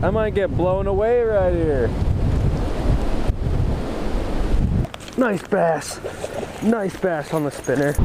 I might get blown away right here. Nice bass. Nice bass on the spinner.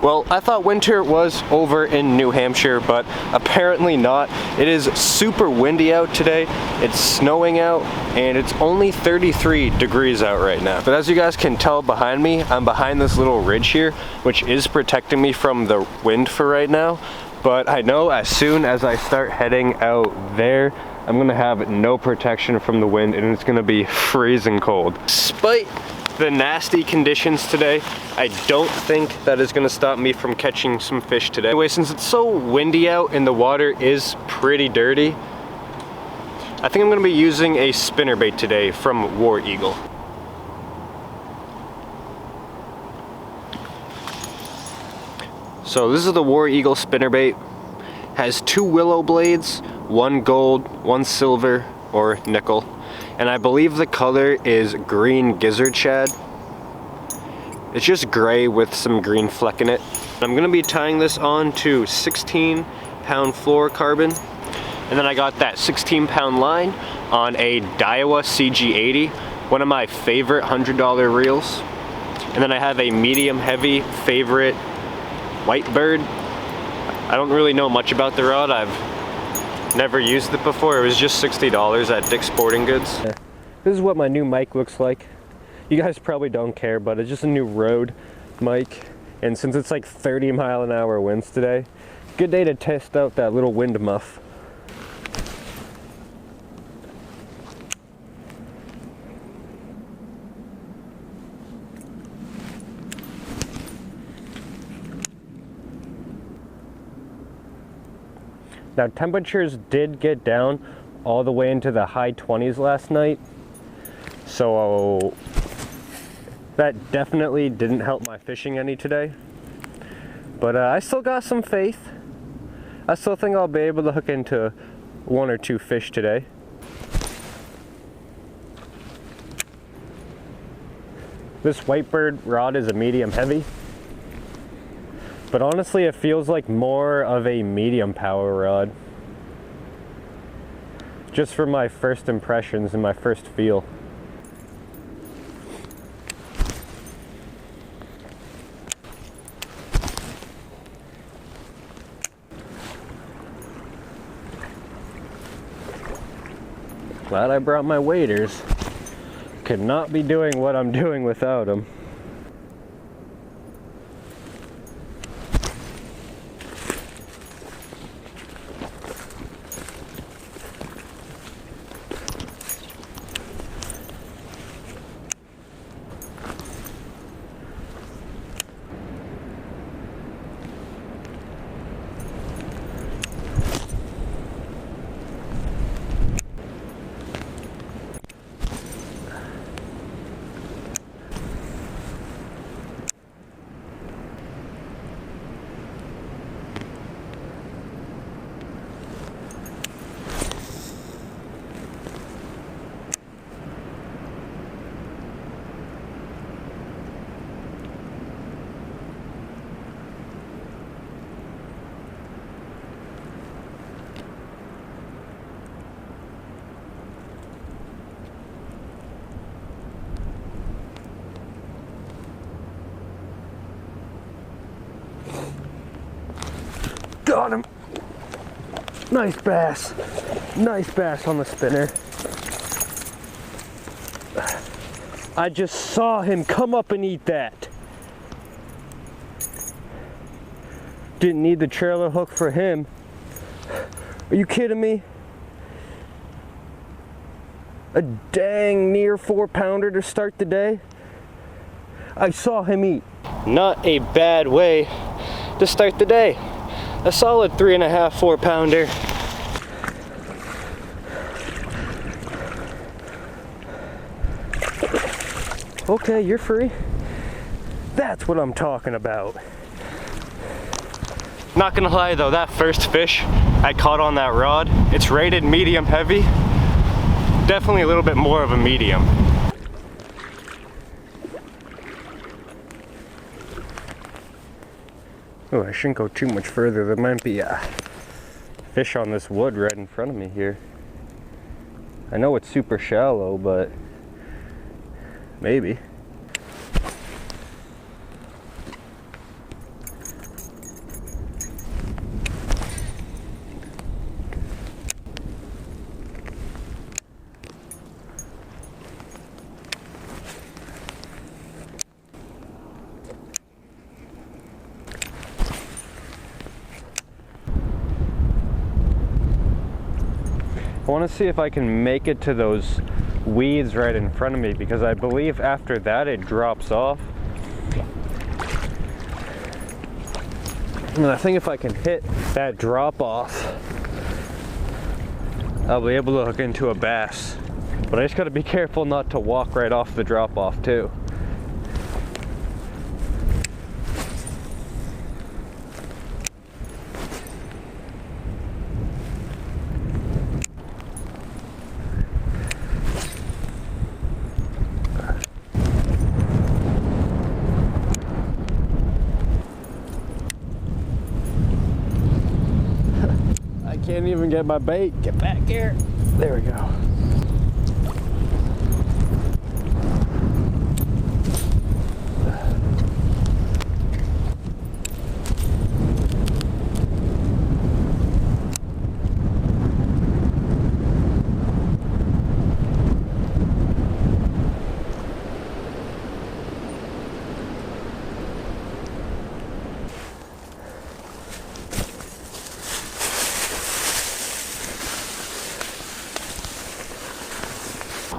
Well, I thought winter was over in New Hampshire, but apparently not. It is super windy out today, it's snowing out, and it's only 33 degrees out right now. But as you guys can tell behind me, I'm behind this little ridge here, which is protecting me from the wind for right now. But I know as soon as I start heading out there, I'm gonna have no protection from the wind, and it's gonna be freezing cold. Despite the nasty conditions today, I don't think that is going to stop me from catching some fish today. Anyway, since it's so windy out and the water is pretty dirty, I think I'm going to be using a spinnerbait today from War Eagle. So this is the War Eagle spinnerbait. Has 2 willow blades, 1 gold, 1 silver or nickel. And I believe the color is green gizzard shad. It's just gray with some green fleck in it. I'm gonna be tying this on to 16-pound fluorocarbon. And then I got that 16-pound line on a Daiwa CG80, one of my favorite $100 reels. And then I have a medium heavy favorite white bird. I don't really know much about the rod. I've never used it before. It was just $60 at Dick's Sporting Goods. This is what my new mic looks like. You guys probably don't care, but it's just a new Rode mic. And since it's like 30-mile-an-hour winds today, good day to test out that little wind muff. Now temperatures did get down all the way into the high 20s last night, so that definitely didn't help my fishing any today. But I still got some faith. I still think I'll be able to hook into 1 or 2 fish today. This whitebird rod is a medium heavy. But honestly, it feels like more of a medium power rod. Just from my first impressions and my first feel. Glad I brought my waders. Could not be doing what I'm doing without them. Got him. Nice bass. Nice bass on the spinner. I just saw him come up and eat that. Didn't need the trailer hook for him. Are you kidding me? A dang near 4-pounder to start the day. I saw him eat. Not a bad way to start the day. A solid 3.5, 4 pounder. Okay, you're free. That's what I'm talking about. Not gonna lie though, that first fish I caught on that rod, it's rated medium heavy. Definitely a little bit more of a medium. Oh, I shouldn't go too much further. There might be a fish on this wood right in front of me here. I know it's super shallow, but maybe. I want to see if I can make it to those weeds right in front of me, because I believe after that it drops off. And I think if I can hit that drop off, I'll be able to hook into a bass. But I just got to be careful not to walk right off the drop off too. Can't even get my bait. Get back here. There we go.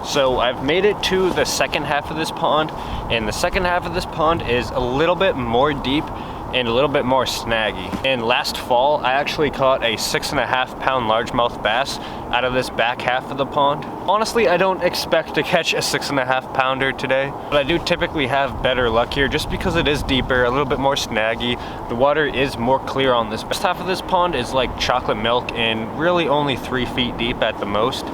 So I've made it to the second half of this pond, and the second half of this pond is a little bit more deep and a little bit more snaggy. And last fall, I actually caught a 6.5 pound largemouth bass out of this back half of the pond. Honestly, I don't expect to catch a 6.5 pounder today, but I do typically have better luck here just because it is deeper, a little bit more snaggy. The water is more clear on this. This half of this pond is like chocolate milk and really only 3 feet deep at the most.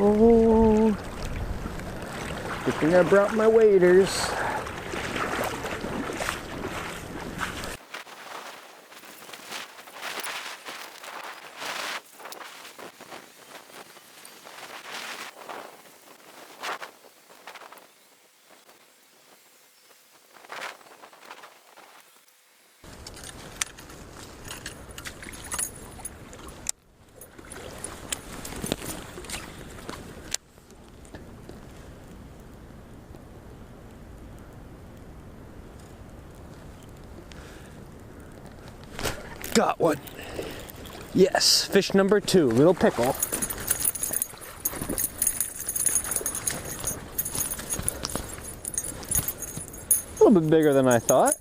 Oh, good thing I brought my waders. Got one. Yes, fish number 2, little pickle. A little bit bigger than I thought.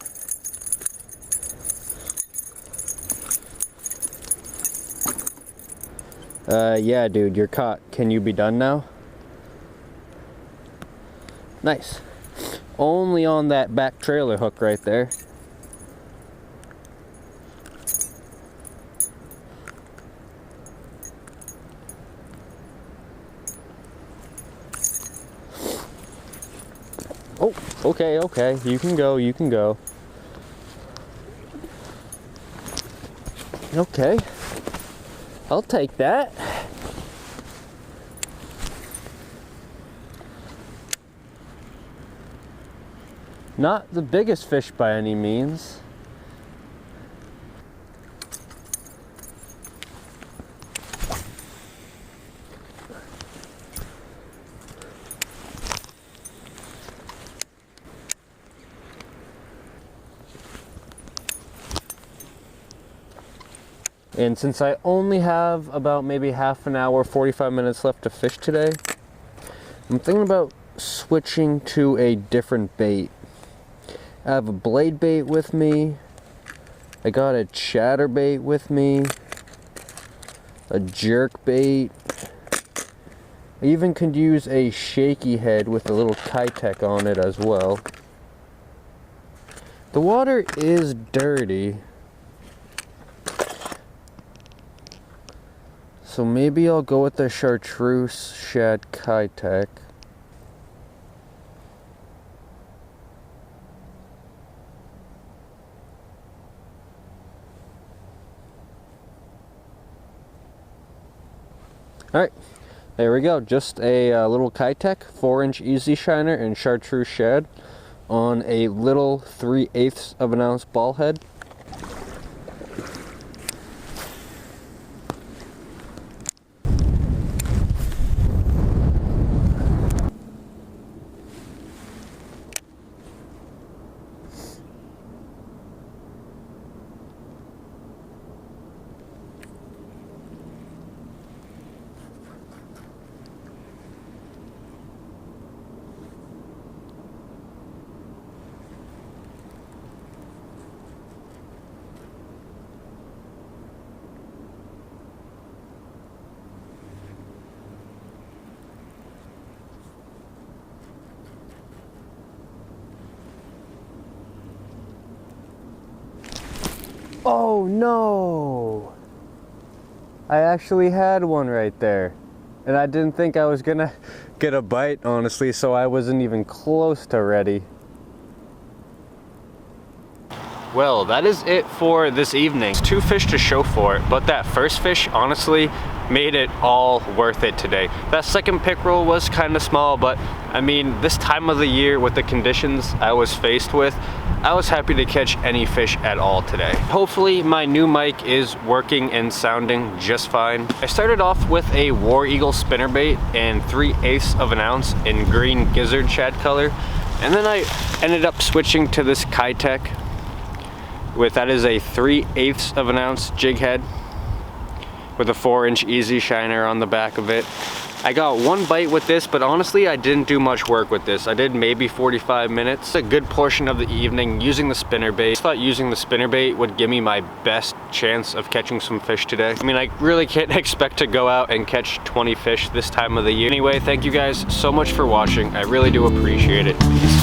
Yeah, dude, you're caught. Can you be done now? Nice. Only on that back trailer hook right there. Oh, okay, okay. You can go, you can go. Okay. I'll take that. Not the biggest fish by any means. And since I only have about maybe half an hour, 45 minutes left to fish today, I'm thinking about switching to a different bait. I have a blade bait with me. I got a chatterbait with me. A jerk bait. I even could use a shaky head with a little Kitech on it as well. The water is dirty, so maybe I'll go with the chartreuse shad Kitech. Alright, there we go. Just a little Kitech 4-inch easy shiner and chartreuse shad on a little 3/8 of an ounce ball head. Oh no! I actually had one right there. And I didn't think I was gonna get a bite, honestly, so I wasn't even close to ready. Well, that is it for this evening. 2 fish to show for it, but that first fish honestly made it all worth it today. That second pickerel was kind of small, but I mean, this time of the year with the conditions I was faced with, I was happy to catch any fish at all today. Hopefully my new mic is working and sounding just fine. I started off with a War Eagle spinnerbait and 3/8 of an ounce in green gizzard shad color. And then I ended up switching to this Kitech with, that is a 3/8 of an ounce jig head with a 4-inch easy shiner on the back of it. I got one bite with this, but honestly I didn't do much work with this. I did maybe 45 minutes. A good portion of the evening using the spinnerbait. I thought using the spinnerbait would give me my best chance of catching some fish today. I mean, I really can't expect to go out and catch 20 fish this time of the year. Anyway, thank you guys so much for watching. I really do appreciate it. Peace.